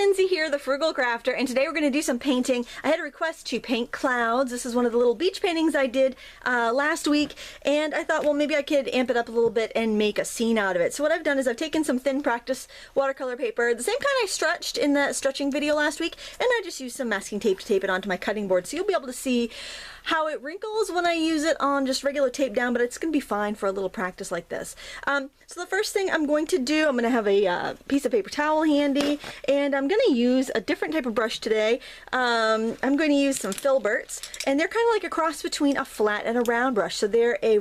Lindsay here, the Frugal Crafter, and today we're going to do some painting. I had a request to paint clouds. This is one of the little beach paintings I did last week, and I thought, well, maybe I could amp it up a little bit and make a scene out of it. So what I've done is I've taken some thin practice watercolor paper, the same kind I stretched in that stretching video last week, and I just used some masking tape to tape it onto my cutting board. So you'll be able to see how it wrinkles when I use it on just regular tape down, but it's going to be fine for a little practice like this. So the first thing I'm going to do, I'm going to have a piece of paper towel handy, and I'm going to use a different type of brush today. I'm going to use some filberts, and they're kind of like a cross between a flat and a round brush. So they're a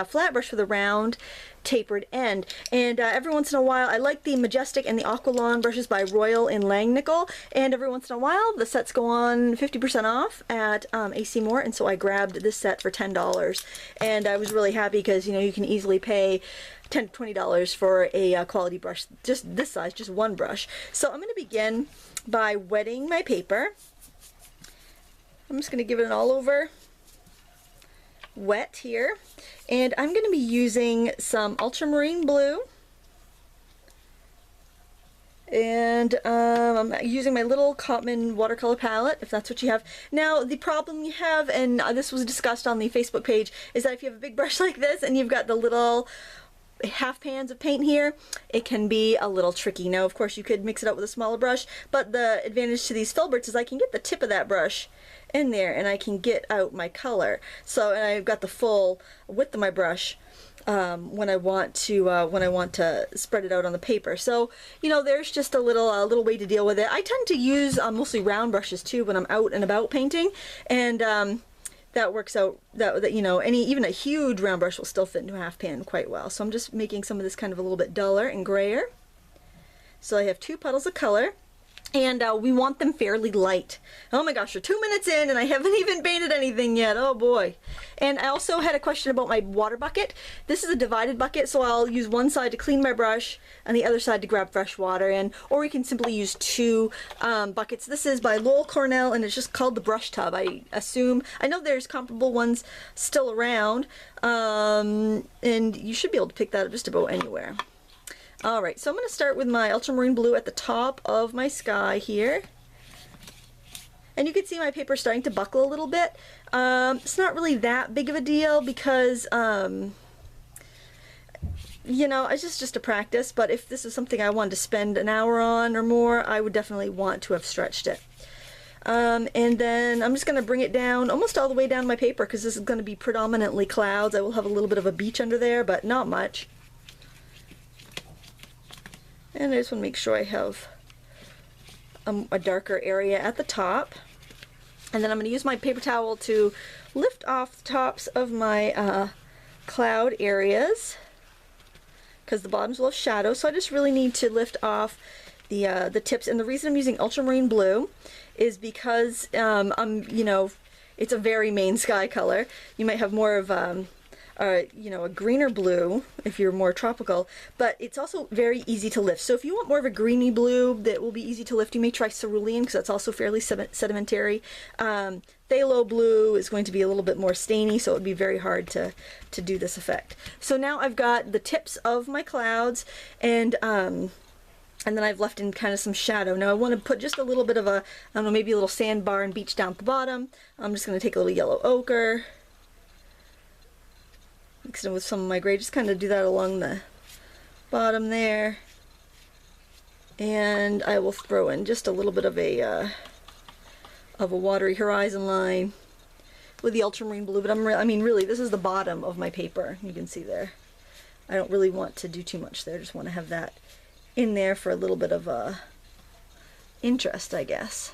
flat brush with a round tapered end, and every once in a while I like the Majestic and the Aqualon brushes by Royal Langnickle, and every once in a while the sets go on 50% off at AC Moore, and so I grabbed this set for $10, and I was really happy because, you know, you can easily pay $10 to $20 for a quality brush just this size, just one brush. So I'm going to begin by wetting my paper. I'm just going to give it an all over wet here, and I'm going to be using some ultramarine blue, and I'm using my little Cotman watercolor palette, if that's what you have. Now the problem you have, and this was discussed on the Facebook page, is that if you have a big brush like this and you've got the little half pans of paint here, it can be a little tricky. Now of course you could mix it up with a smaller brush, but the advantage to these filberts is I can get the tip of that brush in there and I can get out my color. So, and I've got the full width of my brush when I want to spread it out on the paper. So, you know, there's just a little way to deal with it. I tend to use mostly round brushes too when I'm out and about painting, and that works out. That you know, even a huge round brush will still fit into a half pan quite well. So I'm just making some of this kind of a little bit duller and grayer. So I have two puddles of color, and we want them fairly light. Oh my gosh, we're 2 minutes in and I haven't even painted anything yet. Oh boy. And I also had a question about my water bucket. This is a divided bucket, so I'll use one side to clean my brush and the other side to grab fresh water in, or we can simply use two buckets. This is by Lowell Cornell, and it's just called the brush tub. I know there's comparable ones still around, and you should be able to pick that up just about anywhere. Alright, so I'm going to start with my ultramarine blue at the top of my sky here. And you can see my paper starting to buckle a little bit. It's not really that big of a deal because, you know, it's just a practice, but if this is something I wanted to spend an hour on or more, I would definitely want to have stretched it. And then I'm just going to bring it down, almost all the way down my paper, because this is going to be predominantly clouds. I will have a little bit of a beach under there, but not much. And I just want to make sure I have a darker area at the top. And then I'm going to use my paper towel to lift off the tops of my cloud areas, because the bottoms will have shadow. So I just really need to lift off the tips. And the reason I'm using ultramarine blue is because you know, it's a very main sky color. You might have more of you know, a greener blue if you're more tropical, but it's also very easy to lift. So if you want more of a greeny blue that will be easy to lift, you may try cerulean, because that's also fairly sedimentary. Phthalo blue is going to be a little bit more stainy, so it would be very hard to do this effect. So now I've got the tips of my clouds, and then I've left in kind of some shadow. Now I want to put just a little bit of a, I don't know, maybe a little sandbar and beach down at the bottom. I'm just going to take a little yellow ochre, mix it with some of my gray, just kind of do that along the bottom there, and I will throw in just a little bit of a watery horizon line with the ultramarine blue. But I mean really, this is the bottom of my paper, you can see there. I don't really want to do too much there, just want to have that in there for a little bit of interest, I guess.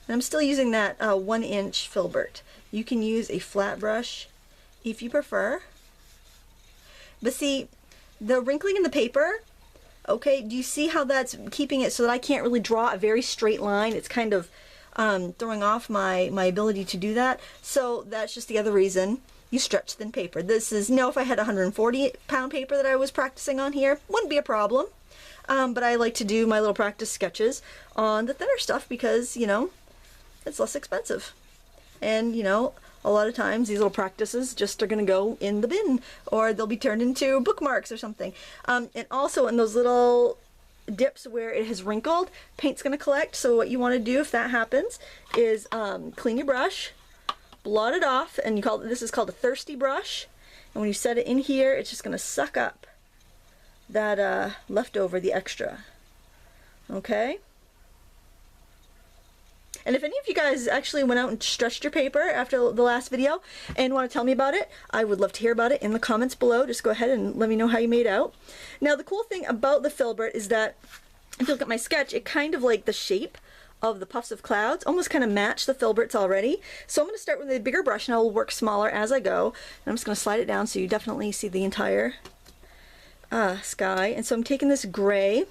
And I'm still using that 1-inch filbert. You can use a flat brush if you prefer. But see, the wrinkling in the paper, okay, do you see how that's keeping it so that I can't really draw a very straight line? It's kind of throwing off my ability to do that. So that's just the other reason you stretch thin paper. This is, if I had 140-pound paper that I was practicing on here, wouldn't be a problem. But I like to do my little practice sketches on the thinner stuff because, you know, it's less expensive. And, you know, a lot of times these little practices just are going to go in the bin, or they'll be turned into bookmarks or something. And also in those little dips where it has wrinkled, paint's going to collect. So what you want to do if that happens is clean your brush, blot it off, and this is called a thirsty brush. And when you set it in here, it's just going to suck up that leftover, the extra. Okay? And if any of you guys actually went out and stretched your paper after the last video and want to tell me about it, I would love to hear about it in the comments below. Just go ahead and let me know how you made out. Now the cool thing about the filburt is that if you look at my sketch, it kind of like the shape of the puffs of clouds almost kind of match the filberts already. So I'm going to start with a bigger brush and I'll work smaller as I go. And I'm just going to slide it down so you definitely see the entire sky. And so I'm taking this gray,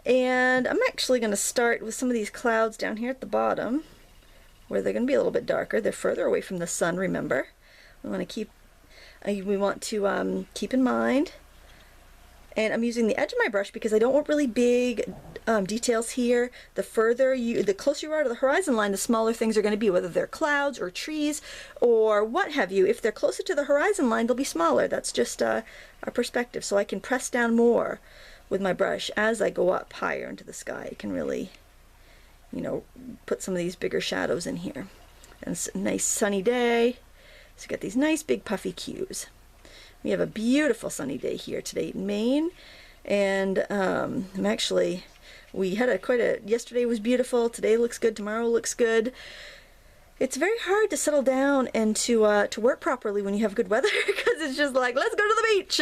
and I'm actually going to start with some of these clouds down here at the bottom where they're going to be a little bit darker. They're further away from the sun, remember. We want to keep in mind. And I'm using the edge of my brush because I don't want really big details here. The closer you are to the horizon line, the smaller things are going to be, whether they're clouds or trees or what have you. If they're closer to the horizon line, they'll be smaller. That's just our perspective. So I can press down more with my brush as I go up higher into the sky. I can really, you know, put some of these bigger shadows in here. And it's a nice sunny day, so you got these nice big puffy cues. We have a beautiful sunny day here today in Maine, and we had yesterday was beautiful, today looks good, tomorrow looks good. It's very hard to settle down and to work properly when you have good weather because it's just like, let's go to the beach.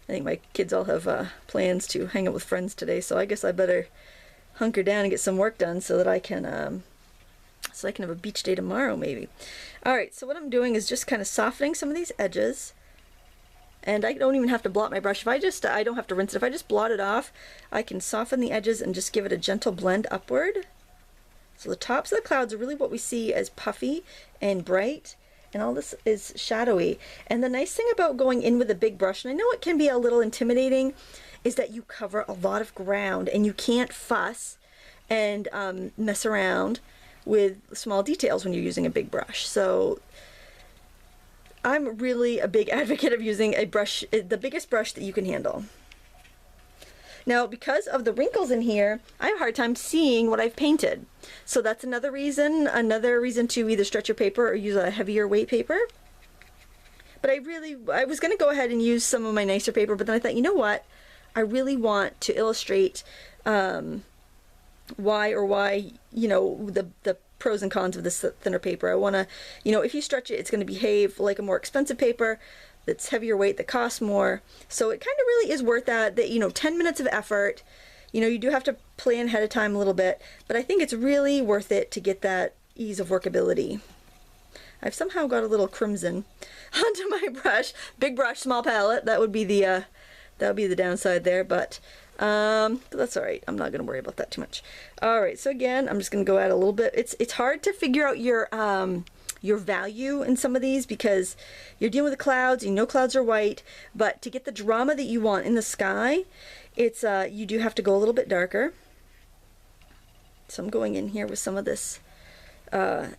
I think my kids all have plans to hang out with friends today, so I guess I better hunker down and get some work done so that I can have a beach day tomorrow maybe. Alright, so what I'm doing is just kind of softening some of these edges. And I don't even have to blot my brush. I don't have to rinse it. If I just blot it off, I can soften the edges and just give it a gentle blend upward. So the tops of the clouds are really what we see as puffy and bright, and all this is shadowy. And the nice thing about going in with a big brush, and I know it can be a little intimidating, is that you cover a lot of ground and you can't fuss and mess around with small details when you're using a big brush. So I'm really a big advocate of using a brush, the biggest brush that you can handle. Now, because of the wrinkles in here, I have a hard time seeing what I've painted. So that's another reason to either stretch your paper or use a heavier weight paper. But I was going to go ahead and use some of my nicer paper, but then I thought, you know what? I really want to illustrate why, you know, the pros and cons of this thinner paper. I want to, you know, if you stretch it, it's going to behave like a more expensive paper that's heavier weight, that costs more. So it kind of really is worth that, you know, 10 minutes of effort. You know, you do have to plan ahead of time a little bit, but I think it's really worth it to get that ease of workability. I've somehow got a little crimson onto my brush. Big brush, small palette. That would be the downside there, but that's all right. I'm not going to worry about that too much. All right, so again, I'm just going to go out a little bit. It's hard to figure out your value in some of these because you're dealing with the clouds. You know clouds are white, but to get the drama that you want in the sky, it's you do have to go a little bit darker. So I'm going in here with some of this darker.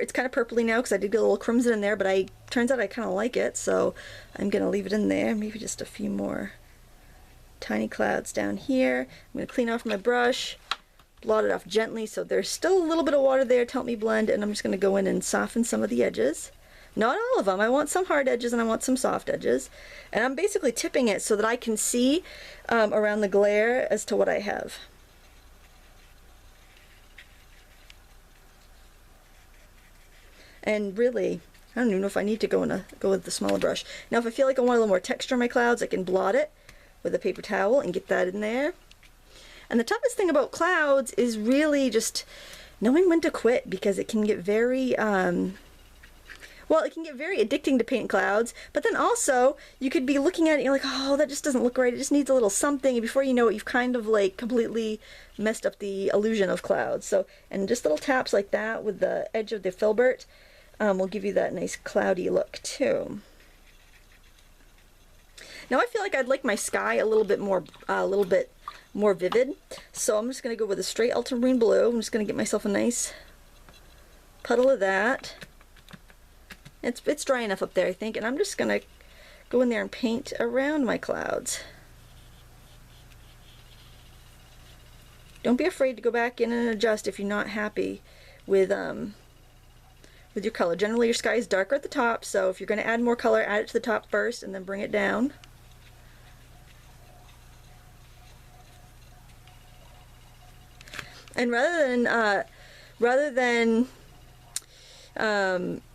It's kind of purpley now because I did get a little crimson in there, but turns out I kind of like it, so I'm going to leave it in there. Maybe just a few more tiny clouds down here. I'm going to clean off my brush, blot it off gently so there's still a little bit of water there to help me blend, and I'm just going to go in and soften some of the edges. Not all of them. I want some hard edges and I want some soft edges. And I'm basically tipping it so that I can see around the glare as to what I have. And really, I don't even know if I need to go with the smaller brush. Now if I feel like I want a little more texture in my clouds, I can blot it with a paper towel and get that in there. And the toughest thing about clouds is really just knowing when to quit, because it can get very, well, it can get very addicting to paint clouds, but then also you could be looking at it and you're like, oh, that just doesn't look right, it just needs a little something, and before you know it, you've kind of like completely messed up the illusion of clouds. So, and just little taps like that with the edge of the filburt will give you that nice cloudy look too. Now I feel like I'd like my sky a little bit more vivid, so I'm just going to go with a straight ultramarine blue. I'm just going to get myself a nice puddle of that. It's dry enough up there, I think, and I'm just gonna go in there and paint around my clouds. Don't be afraid to go back in and adjust if you're not happy with your color. Generally your sky is darker at the top, so if you're going to add more color, add it to the top first and then bring it down. And rather than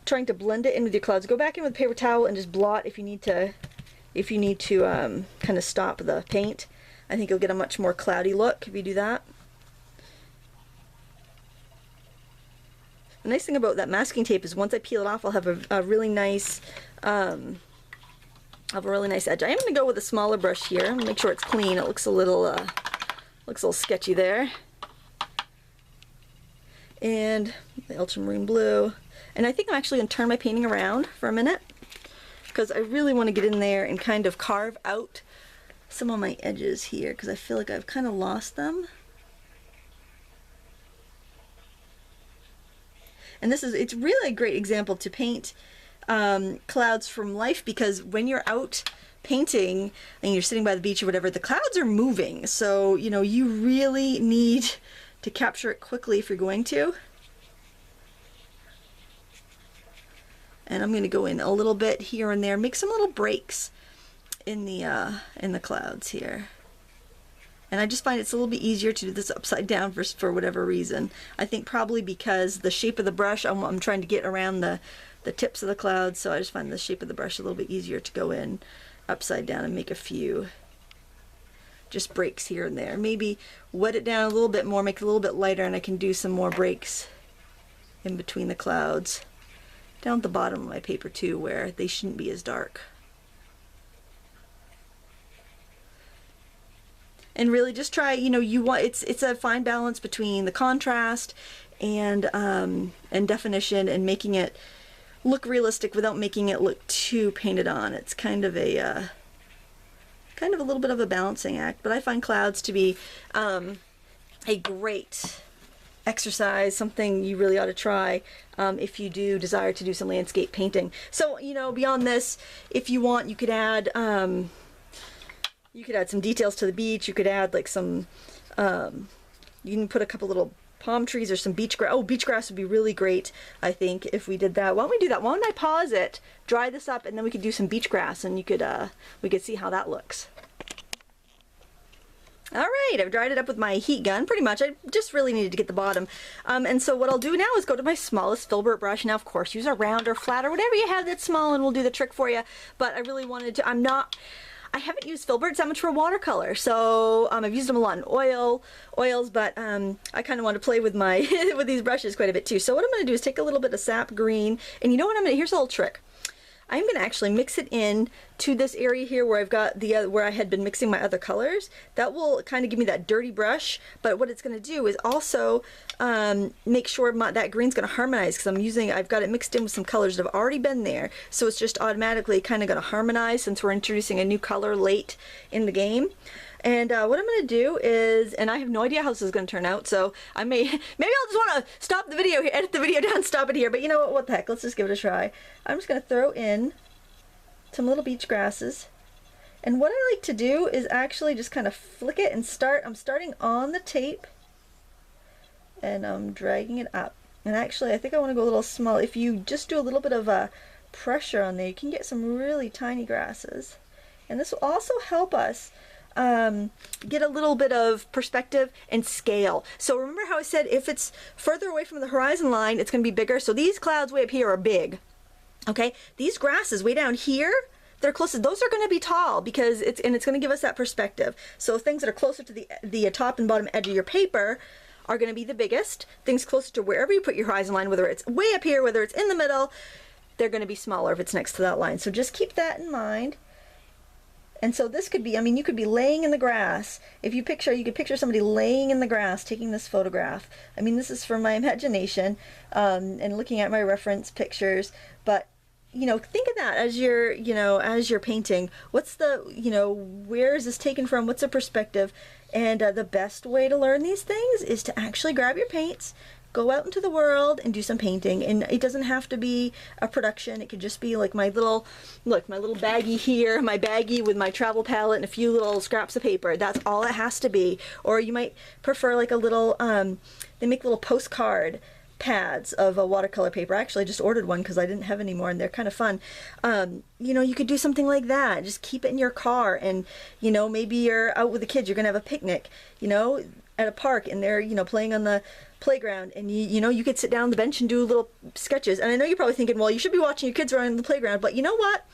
trying to blend it in with your clouds, go back in with a paper towel and just blot if you need to kind of stop the paint. I think you'll get a much more cloudy look if you do that. The nice thing about that masking tape is once I peel it off, I'll have a really nice edge. I am going to go with a smaller brush here. I'm going to make sure it's clean. It looks a little sketchy there. And the ultramarine blue. And I think I'm actually going to turn my painting around for a minute because I really want to get in there and kind of carve out some of my edges here because I feel like I've kind of lost them. And it's really a great example to paint clouds from life, because when you're out painting and you're sitting by the beach or whatever, the clouds are moving. So, you know, you really need to capture it quickly if you're going to. And I'm going to go in a little bit here and there, make some little breaks in the clouds here. And I just find it's a little bit easier to do this upside down for whatever reason. I think probably because the shape of the brush, I'm trying to get around the tips of the clouds, so I just find the shape of the brush a little bit easier to go in upside down and make a few just breaks here and there. Maybe wet it down a little bit more, make it a little bit lighter, and I can do some more breaks in between the clouds. Down at the bottom of my paper too, where they shouldn't be as dark. And really just try, you know, it's a fine balance between the contrast and definition and making it look realistic without making it look too painted on. It's kind of a little bit of a balancing act, but I find clouds to be a great exercise, something you really ought to try if you do desire to do some landscape painting. So, you know, beyond this, if you want, you could add some details to the beach. You could add like some, you can put a couple little palm trees or some beach grass. Oh, beach grass would be really great, I think, if we did that. Why don't we do that? Why don't I pause it, dry this up, and then we could do some beach grass, and we could see how that looks. All right, I've dried it up with my heat gun, pretty much. I just really needed to get the bottom. And so what I'll do now is go to my smallest filburt brush. Now, of course, use a round or flat or whatever you have that's small, and we'll do the trick for you. But I really wanted to, I haven't used filberts that much for watercolor, so I've used them a lot in oils, but I kind of want to play with my with these brushes quite a bit too. So what I'm going to do is take a little bit of sap green, and you know what here's a little trick. I'm going to actually mix it in to this area here where I've got where I had been mixing my other colors. That will kind of give me that dirty brush, but what it's going to do is also make sure that green's going to harmonize, because I've got it mixed in with some colors that have already been there, so it's just automatically kind of going to harmonize since we're introducing a new color late in the game. And what I'm going to do is, and I have no idea how this is going to turn out, so maybe I'll just want to stop the video here, edit the video down, stop it here, but you know what the heck, let's just give it a try. I'm just going to throw in some little beach grasses, and what I like to do is actually just kind of flick it and I'm starting on the tape, and I'm dragging it up. And actually I think I want to go a little small. If you just do a little bit of pressure on there, you can get some really tiny grasses, and this will also help us get a little bit of perspective and scale. So remember how I said if it's further away from the horizon line, it's going to be bigger. So these clouds way up here are big. Okay, these grasses way down here, they're closer. Those are going to be tall because it's going to give us that perspective. So things that are closer to the top and bottom edge of your paper are going to be the biggest. Things closer to wherever you put your horizon line, whether it's way up here, whether it's in the middle, they're going to be smaller if it's next to that line. So just keep that in mind. And so this could be, you could be laying in the grass. If you could picture somebody laying in the grass taking this photograph. This is from my imagination and looking at my reference pictures. But, think of that as you're painting. What's where is this taken from? What's the perspective? And the best way to learn these things is to actually grab your paints, go out into the world and do some painting. And it doesn't have to be a production. It could just be like my little, look, my little baggie here, my baggie with my travel palette and a few little scraps of paper. That's all it has to be. Or you might prefer like a little, they make little postcard pads of a watercolor paper. I actually just ordered one because I didn't have any more, and they're kind of fun. You know, you could do something like that. Just keep it in your car, and you know, maybe you're out with the kids, you're gonna have a picnic, you know, at a park, and they're, you know, playing on the playground, and you know, you could sit down on the bench and do little sketches. And I know you're probably thinking, well, you should be watching your kids around the playground, but you know what?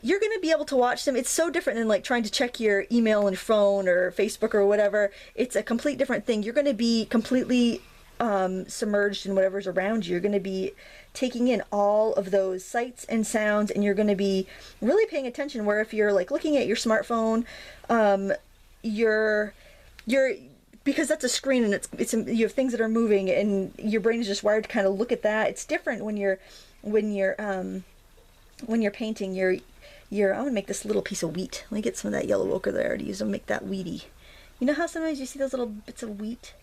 You're going to be able to watch them. It's so different than like trying to check your email on your phone or Facebook or whatever. It's a complete different thing. You're going to be completely submerged in whatever's around you. You're going to be taking in all of those sights and sounds, and you're going to be really paying attention. Where if you're like looking at your smartphone, you're because that's a screen, and it's you have things that are moving, and your brain is just wired to kind of look at that. It's different when you're painting. I'm gonna make this little piece of wheat. Let me get some of that yellow ochre there to use to make that wheaty. You know how sometimes you see those little bits of wheat?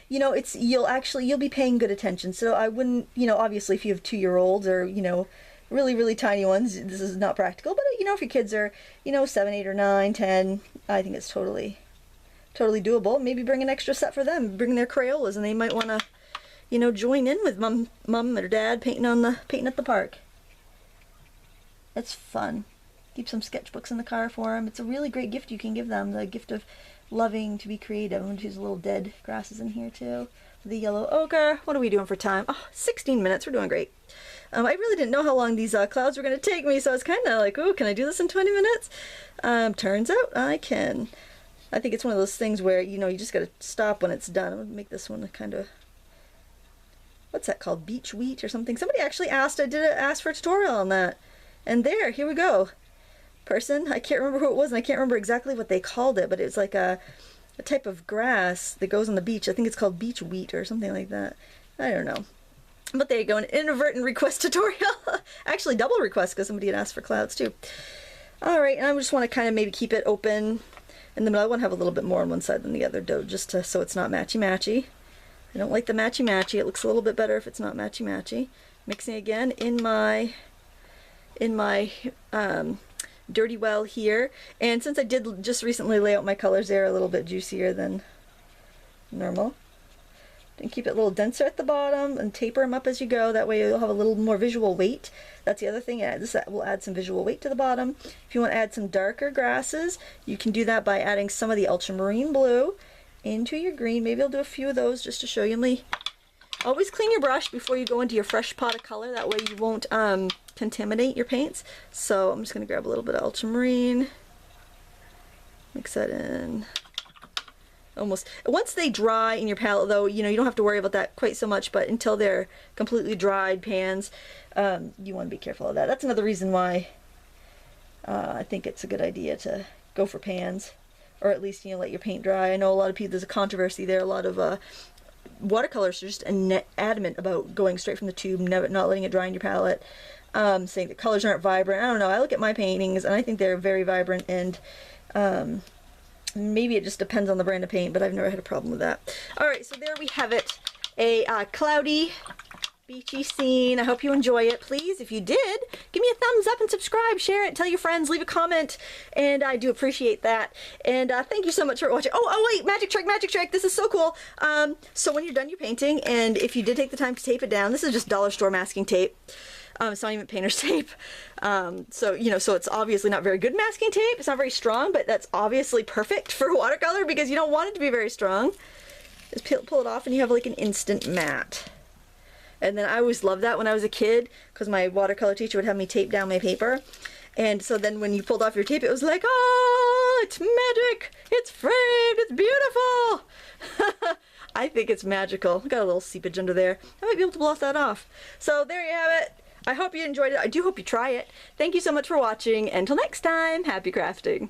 You know, you'll be paying good attention. So I wouldn't, you know, obviously if you have 2-year-olds or, you know, really, really tiny ones, this is not practical. But, you know, if your kids are, you know, 7, 8, or 9, 10, I think it's totally doable. Maybe bring an extra set for them. Bring their Crayolas, and they might want to, you know, join in with mom or dad painting at the park. It's fun. Keep some sketchbooks in the car for them. It's a really great gift you can give them, the gift of loving to be creative. I'm going to use a little dead grasses in here too. The yellow ochre. What are we doing for time? Oh, 16 minutes. We're doing great. I really didn't know how long these clouds were going to take me, so I was kind of like, oh, can I do this in 20 minutes? Turns out I can. I think it's one of those things where, you know, you just got to stop when it's done. I'm going to make this one a kind of, what's that called? Beach wheat or something. Somebody actually asked for a tutorial on that. And here we go. Person, I can't remember who it was, and I can't remember exactly what they called it, but it's like a type of grass that goes on the beach. I think it's called beach wheat or something like that. I don't know. But there you go, an inadvertent request tutorial. Actually, double request because somebody had asked for clouds too. All right, and I just want to kind of maybe keep it open, and then I want to have a little bit more on one side than the other, just so it's not matchy-matchy. I don't like the matchy-matchy. It looks a little bit better if it's not matchy-matchy. Mixing again in my dirty well here, and since I did just recently lay out my colors, they're a little bit juicier than normal. And keep it a little denser at the bottom and taper them up as you go. That way you'll have a little more visual weight. That's the other thing. This will add some visual weight to the bottom. If you want to add some darker grasses, you can do that by adding some of the ultramarine blue into your green. Maybe I'll do a few of those just to show you. Always clean your brush before you go into your fresh pot of color. That way you won't contaminate your paints. So I'm just going to grab a little bit of ultramarine, mix that in. Almost. Once they dry in your palette, though, you know, you don't have to worry about that quite so much, but until they're completely dried pans, you want to be careful of that. That's another reason why I think it's a good idea to go for pans, or at least, you know, let your paint dry. I know a lot of people, there's a controversy there. A lot of watercolors are just adamant about going straight from the tube, not letting it dry in your palette, saying the colors aren't vibrant. I don't know. I look at my paintings and I think they're very vibrant, and maybe it just depends on the brand of paint, but I've never had a problem with that. Alright, so there we have it. A cloudy, beachy scene. I hope you enjoy it. Please, if you did, give me a thumbs up and subscribe, share it, tell your friends, leave a comment, and I do appreciate that. And thank you so much for watching. Oh wait, magic trick, this is so cool. So when you're done your painting, and if you did take the time to tape it down, this is just dollar store masking tape. It's not even painter's tape. So, you know, so it's obviously not very good masking tape. It's not very strong, but that's obviously perfect for watercolor because you don't want it to be very strong. Just pull it off and you have like an instant matte. And then I always loved that when I was a kid because my watercolor teacher would have me tape down my paper. And so then when you pulled off your tape, it was like, oh, it's magic. It's framed. It's beautiful. I think it's magical. Got a little seepage under there. I might be able to blow that off. So there you have it. I hope you enjoyed it. I do hope you try it. Thank you so much for watching. Until next time, happy crafting.